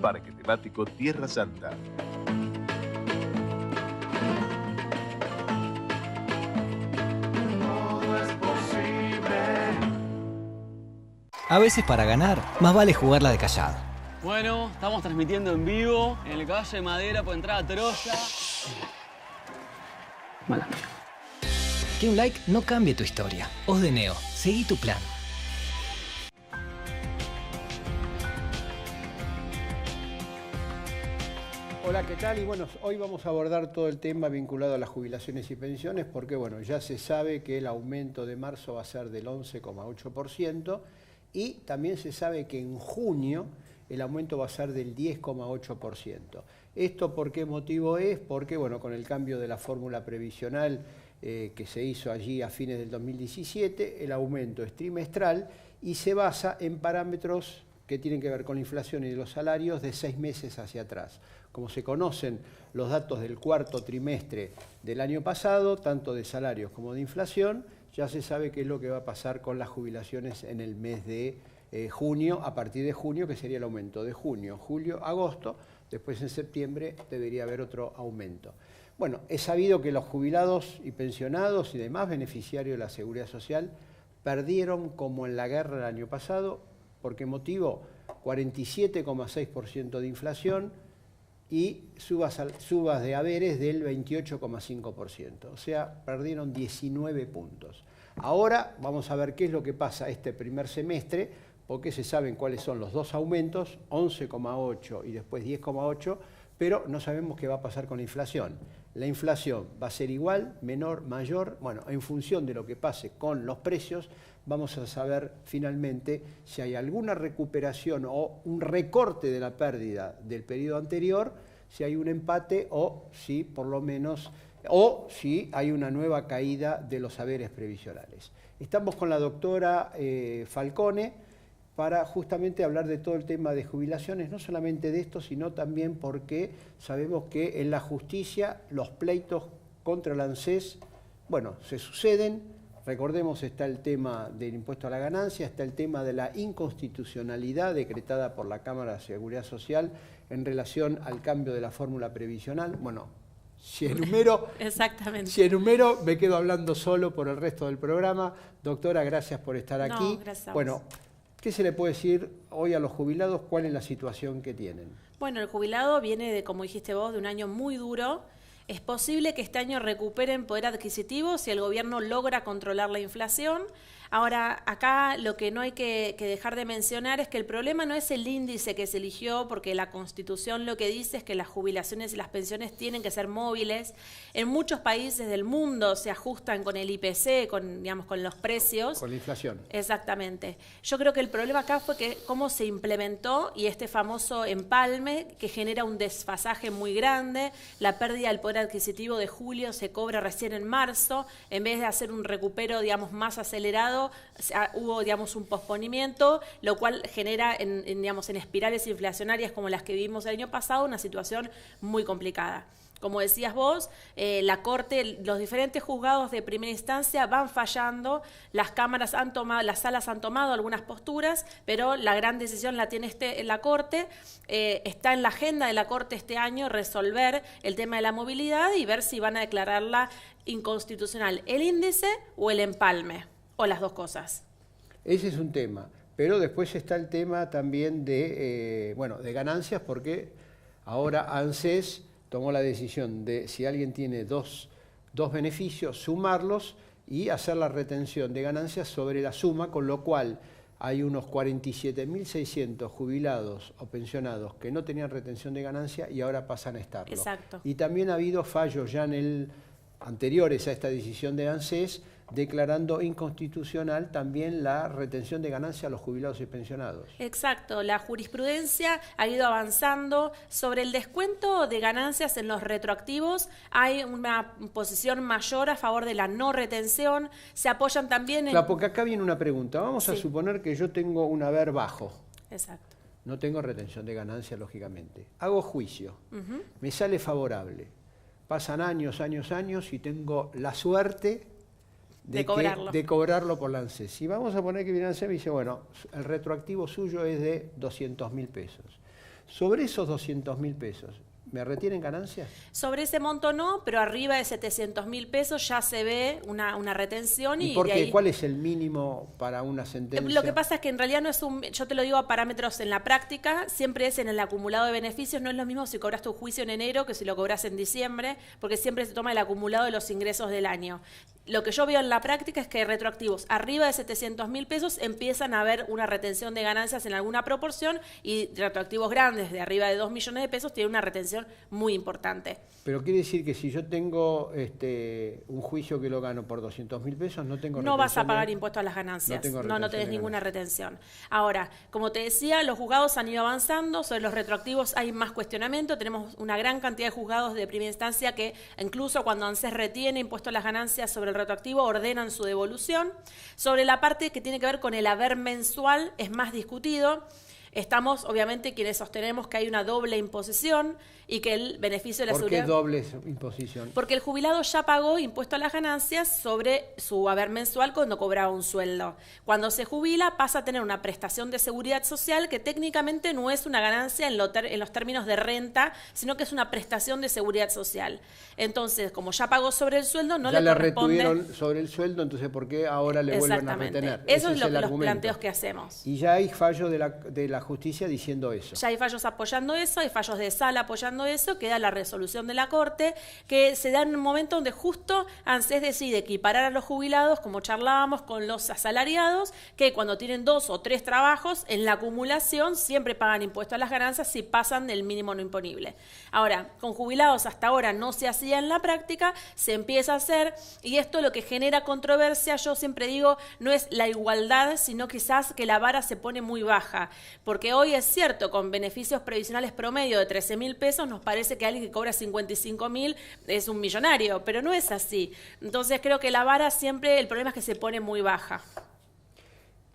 Parque Temático Tierra Santa. A veces para ganar, más vale jugarla de callado. Bueno, estamos transmitiendo en vivo en el caballo de madera por entrada a Troya. Mala mía. Que un like no cambie tu historia. Os de Neo, seguí tu plan. Hola, ¿qué tal? Y bueno, hoy vamos a abordar todo el tema vinculado a las jubilaciones y pensiones porque bueno, ya se sabe que el aumento de marzo va a ser del 11,8% y también se sabe que en junio el aumento va a ser del 10,8%. ¿Esto por qué motivo es? Porque bueno, con el cambio de la fórmula previsional que se hizo allí a fines del 2017, el aumento es trimestral y se basa en parámetros que tienen que ver con la inflación y los salarios de 6 meses hacia atrás. Como se conocen los datos del cuarto trimestre del año pasado, tanto de salarios como de inflación, ya se sabe qué es lo que va a pasar con las jubilaciones en el mes de junio, a partir de junio, que sería el aumento de junio, julio, agosto, después en septiembre debería haber otro aumento. Bueno, es sabido que los jubilados y pensionados y demás beneficiarios de la Seguridad Social perdieron como en la guerra el año pasado. ¿Por qué motivo? 47,6% de inflación y subas de haberes del 28,5%. O sea, perdieron 19 puntos. Ahora vamos a ver qué es lo que pasa este primer semestre, porque se saben cuáles son los dos aumentos, 11,8 y después 10,8, pero no sabemos qué va a pasar con la inflación. La inflación va a ser igual, menor, mayor. Bueno, en función de lo que pase con los precios, vamos a saber finalmente si hay alguna recuperación o un recorte de la pérdida del periodo anterior, si hay un empate o si por lo menos, o si hay una nueva caída de los haberes previsionales. Estamos con la doctora Falcone para justamente hablar de todo el tema de jubilaciones, no solamente de esto, sino también porque sabemos que en la justicia los pleitos contra el ANSES, bueno, se suceden. Recordemos, está el tema del impuesto a la ganancia, está el tema de la inconstitucionalidad decretada por la Cámara de Seguridad Social en relación al cambio de la fórmula previsional. Bueno, si enumero, exactamente. Si enumero, me quedo hablando solo por el resto del programa. Doctora, gracias por estar aquí. Gracias a vos. Bueno, ¿qué se le puede decir hoy a los jubilados? ¿Cuál es la situación que tienen? Bueno, el jubilado viene de, como dijiste vos, de un año muy duro. Es posible que este año recuperen poder adquisitivo si el gobierno logra controlar la inflación. Ahora, acá lo que no hay que dejar de mencionar es que el problema no es el índice que se eligió, porque la Constitución lo que dice es que las jubilaciones y las pensiones tienen que ser móviles. En muchos países del mundo se ajustan con el IPC, digamos, con los precios. Con la inflación. Exactamente. Yo creo que el problema acá fue que cómo se implementó y este famoso empalme que genera un desfasaje muy grande. La pérdida del poder adquisitivo de julio se cobra recién en marzo, en vez de hacer un recupero, digamos, más acelerado. Hubo, digamos, un posponimiento, lo cual genera digamos, en espirales inflacionarias como las que vivimos el año pasado, una situación muy complicada. Como decías vos, la Corte, los diferentes juzgados de primera instancia van fallando, las cámaras han tomado, las salas han tomado algunas posturas, pero la gran decisión la tiene la Corte. Está en la agenda de la Corte este año resolver el tema de la movilidad y ver si van a declararla inconstitucional el índice o el empalme, o las dos cosas. Ese es un tema, pero después está el tema también de ganancias, porque ahora ANSES tomó la decisión de, si alguien tiene dos beneficios, sumarlos y hacer la retención de ganancias sobre la suma, con lo cual hay unos 47.600 jubilados o pensionados que no tenían retención de ganancia y ahora pasan a estarlo. Exacto. Y también ha habido fallos ya anteriores a esta decisión de ANSES, declarando inconstitucional también la retención de ganancia a los jubilados y pensionados. Exacto, la jurisprudencia ha ido avanzando. Sobre el descuento de ganancias en los retroactivos hay una posición mayor a favor de la no retención. Se apoyan también en... Claro, porque acá viene una pregunta. Vamos a suponer que yo tengo un haber bajo. Exacto. No tengo retención de ganancia, lógicamente. Hago juicio. Me sale favorable. Pasan años y tengo la suerte de cobrarlo por la ANSES. Y vamos a poner que viene ANSES y dice, bueno, el retroactivo suyo es de 200.000 pesos. Sobre esos 200.000 pesos, ¿me retienen ganancias? Sobre ese monto no, pero arriba de 700.000 pesos ya se ve una retención. ¿Y por qué? ¿Cuál es el mínimo para una sentencia? Lo que pasa es que en realidad no es yo te lo digo a parámetros en la práctica, siempre es en el acumulado de beneficios, no es lo mismo si cobras tu juicio en enero que si lo cobras en diciembre, porque siempre se toma el acumulado de los ingresos del año. Lo que yo veo en la práctica es que retroactivos arriba de 700.000 pesos empiezan a haber una retención de ganancias en alguna proporción y retroactivos grandes de arriba de 2 millones de pesos tienen una retención muy importante. Pero quiere decir que si yo tengo un juicio que lo gano por 200.000 pesos, no tengo retención. No vas a pagar impuesto a las ganancias, no tenés ninguna retención. Ahora, como te decía, los juzgados han ido avanzando, sobre los retroactivos hay más cuestionamiento, tenemos una gran cantidad de juzgados de primera instancia que incluso cuando ANSES retiene impuesto a las ganancias sobre el retroactivo ordenan su devolución. Sobre la parte que tiene que ver con el haber mensual es más discutido. Estamos, obviamente, quienes sostenemos que hay una doble imposición y que el beneficio de la seguridad... ¿Por qué doble imposición? Porque el jubilado ya pagó impuesto a las ganancias sobre su haber mensual cuando cobraba un sueldo. Cuando se jubila pasa a tener una prestación de seguridad social que técnicamente no es una ganancia en los términos de renta, sino que es una prestación de seguridad social. Entonces, como ya pagó sobre el sueldo, no le corresponde... Ya le retuvieron sobre el sueldo, entonces ¿por qué ahora le vuelven a retener? Eso es los planteos que hacemos. Y ya hay fallos de la justicia diciendo eso. Ya hay fallos apoyando eso, hay fallos de sala apoyando eso, queda la resolución de la Corte, que se da en un momento donde justo ANSES decide equiparar a los jubilados, como charlábamos, con los asalariados, que cuando tienen 2 o 3 trabajos, en la acumulación siempre pagan impuesto a las ganancias si pasan del mínimo no imponible. Ahora, con jubilados hasta ahora no se hacía en la práctica, se empieza a hacer, y esto lo que genera controversia, yo siempre digo, no es la igualdad, sino quizás que la vara se pone muy baja, porque hoy es cierto, con beneficios previsionales promedio de 13.000 pesos, nos parece que alguien que cobra 55.000 es un millonario, pero no es así. Entonces creo que la vara siempre, el problema es que se pone muy baja.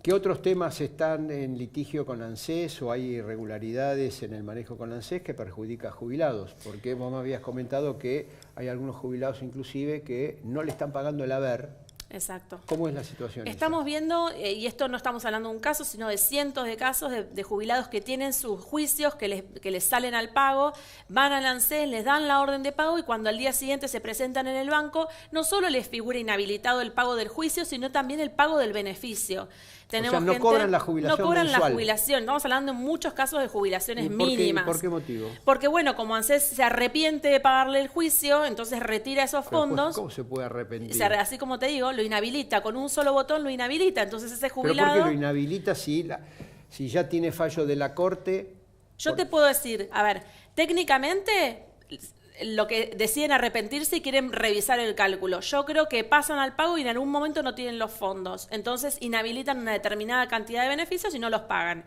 ¿Qué otros temas están en litigio con ANSES o hay irregularidades en el manejo con ANSES que perjudica a jubilados? Porque vos me habías comentado que hay algunos jubilados inclusive que no le están pagando el haber. Exacto. ¿Cómo es la situación? Estamos viendo, y esto no estamos hablando de un caso, sino de cientos de casos de jubilados que tienen sus juicios, que les salen al pago, van al ANSES, les dan la orden de pago y cuando al día siguiente se presentan en el banco, no solo les figura inhabilitado el pago del juicio, sino también el pago del beneficio. Tenemos no cobran la jubilación No cobran mensual. La jubilación. Estamos hablando en muchos casos de jubilaciones mínimas. ¿Por qué motivo? Porque, bueno, como ANSES se arrepiente de pagarle el juicio, entonces retira esos fondos. ¿Cómo se puede arrepentir? Así como te digo, lo inhabilita. Con un solo botón lo inhabilita. Entonces ese jubilado... ¿Pero por qué lo inhabilita si ya tiene fallo de la Corte? Yo te puedo decir, a ver, técnicamente... lo que deciden arrepentirse y quieren revisar el cálculo. Yo creo que pasan al pago y en algún momento no tienen los fondos. Entonces inhabilitan una determinada cantidad de beneficios y no los pagan.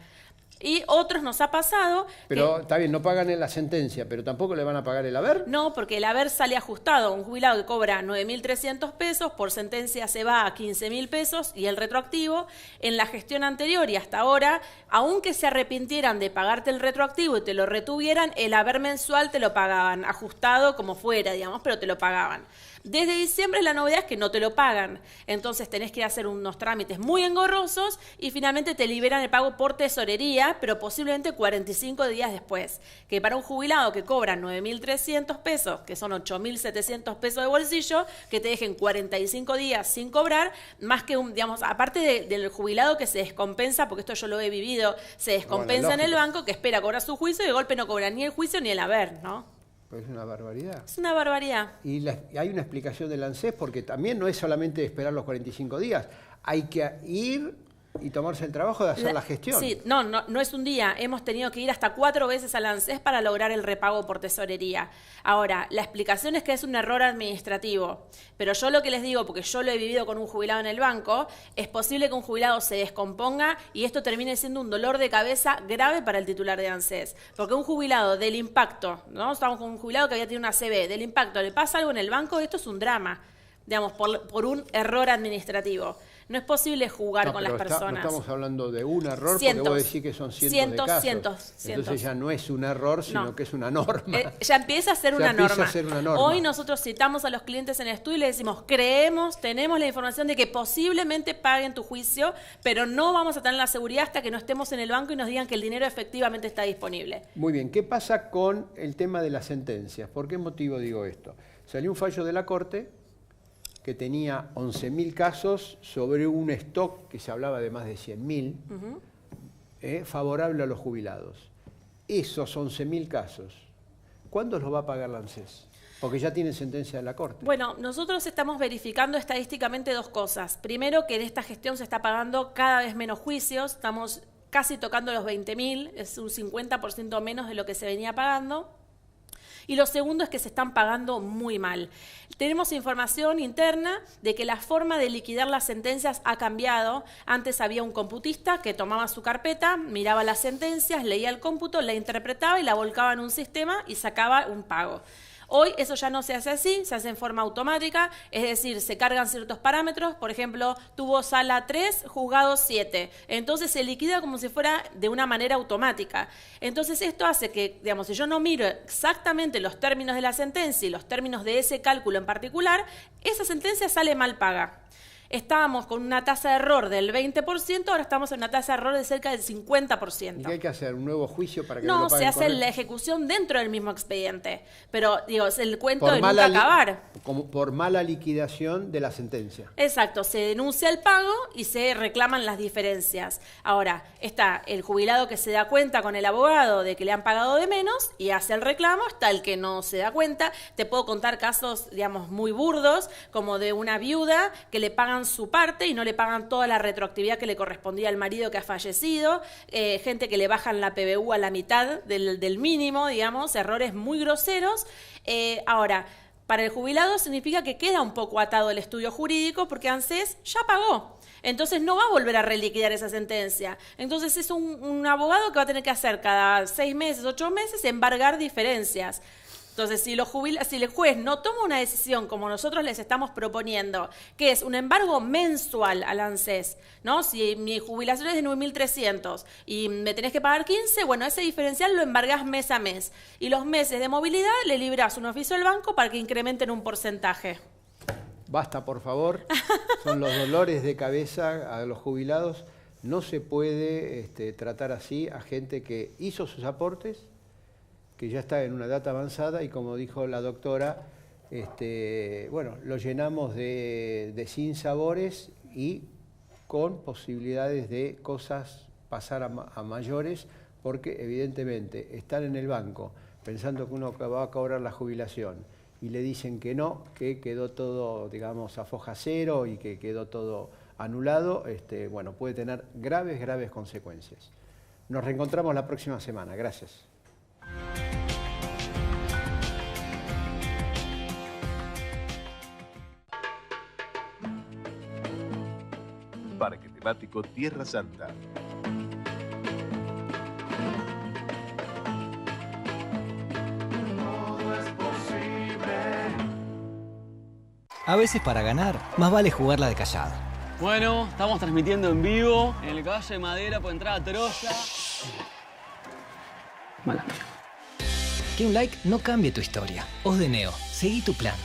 Y otros nos ha pasado... Pero está bien, no pagan en la sentencia, pero tampoco le van a pagar el haber. No, porque el haber sale ajustado. Un jubilado que cobra 9.300 pesos, por sentencia se va a 15.000 pesos y el retroactivo, en la gestión anterior y hasta ahora, aunque se arrepintieran de pagarte el retroactivo y te lo retuvieran, el haber mensual te lo pagaban, ajustado como fuera, digamos, pero te lo pagaban. Desde diciembre la novedad es que no te lo pagan, entonces tenés que hacer unos trámites muy engorrosos y finalmente te liberan el pago por tesorería, pero posiblemente 45 días después, que para un jubilado que cobra 9.300 pesos, que son 8.700 pesos de bolsillo, que te dejen 45 días sin cobrar, más que digamos, aparte del jubilado que se descompensa, porque esto yo lo he vivido, se descompensa en el banco, que espera cobrar su juicio y de golpe no cobra ni el juicio ni el haber, ¿no? Pues es una barbaridad. Es una barbaridad. Y hay una explicación del ANSES porque también no es solamente esperar los 45 días, hay que ir y tomarse el trabajo de hacer la gestión. Sí, no es un día. Hemos tenido que ir hasta 4 veces al ANSES para lograr el repago por tesorería. Ahora, la explicación es que es un error administrativo. Pero yo lo que les digo, porque yo lo he vivido con un jubilado en el banco, es posible que un jubilado se descomponga y esto termine siendo un dolor de cabeza grave para el titular de ANSES. Porque un jubilado del impacto, ¿no? Estamos con un jubilado que había tenido una CB, del impacto, le pasa algo en el banco, esto es un drama, digamos, por un error administrativo. No es posible jugar con las personas. No estamos hablando de un error, Cientos. porque vos decís que son cientos de casos. Cientos. Entonces ya no es un error, sino que es una norma. Ya empieza a ser Ya una empieza norma. a ser una norma. Hoy nosotros citamos a los clientes en el estudio y les decimos, creemos, tenemos la información de que posiblemente paguen tu juicio, pero no vamos a tener la seguridad hasta que no estemos en el banco y nos digan que el dinero efectivamente está disponible. Muy bien, ¿qué pasa con el tema de las sentencias? ¿Por qué motivo digo esto? Salió un fallo de la Corte que tenía 11.000 casos sobre un stock que se hablaba de más de 100.000, favorable a los jubilados. Esos 11.000 casos, ¿cuándo los va a pagar la ANSES? Porque ya tienen sentencia de la Corte. Bueno, nosotros estamos verificando estadísticamente dos cosas. Primero, que en esta gestión se está pagando cada vez menos juicios, estamos casi tocando los 20.000, es un 50% menos de lo que se venía pagando. Y lo segundo es que se están pagando muy mal. Tenemos información interna de que la forma de liquidar las sentencias ha cambiado. Antes había un computista que tomaba su carpeta, miraba las sentencias, leía el cómputo, la interpretaba y la volcaba en un sistema y sacaba un pago. Hoy eso ya no se hace así, se hace en forma automática, es decir, se cargan ciertos parámetros, por ejemplo, tuvo sala 3, juzgado 7, entonces se liquida como si fuera de una manera automática. Entonces esto hace que, digamos, si yo no miro exactamente los términos de la sentencia y los términos de ese cálculo en particular, esa sentencia sale mal paga. Estábamos con una tasa de error del 20%, ahora estamos en una tasa de error de cerca del 50%. ¿Y qué hay que hacer? ¿Un nuevo juicio para que no lo paguen? No, se hace la ejecución dentro del mismo expediente. Pero, digo, es el cuento de nunca acabar. Como por mala liquidación de la sentencia. Exacto, se denuncia el pago y se reclaman las diferencias. Ahora, está el jubilado que se da cuenta con el abogado de que le han pagado de menos y hace el reclamo, está el que no se da cuenta. Te puedo contar casos, digamos, muy burdos, como de una viuda que le pagan su parte y no le pagan toda la retroactividad que le correspondía al marido que ha fallecido, gente que le bajan la PBU a la mitad del mínimo, digamos, errores muy groseros. Ahora, para el jubilado significa que queda un poco atado el estudio jurídico porque ANSES ya pagó. Entonces no va a volver a reliquidar esa sentencia. Entonces es un abogado que va a tener que hacer cada 6 meses, 8 meses, embargar diferencias. Entonces, si el juez no toma una decisión como nosotros les estamos proponiendo, que es un embargo mensual al ANSES, ¿no? Si mi jubilación es de 9.300 y me tenés que pagar 15, bueno, ese diferencial lo embargás mes a mes. Y los meses de movilidad le librás un oficio al banco para que incrementen un porcentaje. Basta, por favor. Son los dolores de cabeza a los jubilados. No se puede tratar así a gente que hizo sus aportes, que ya está en una edad avanzada y, como dijo la doctora, bueno, lo llenamos de sinsabores y con posibilidades de cosas pasar a mayores, porque evidentemente estar en el banco pensando que uno va a cobrar la jubilación y le dicen que no, que quedó todo, digamos, a foja cero y que quedó todo anulado, bueno, puede tener graves consecuencias. Nos reencontramos la próxima semana. Gracias. Parque temático Tierra Santa. A veces para ganar, más vale jugarla de callado. Bueno, estamos transmitiendo en vivo en el caballo de madera por entrada a Troya. Que un like no cambie tu historia. Os de Neo, seguí tu plan.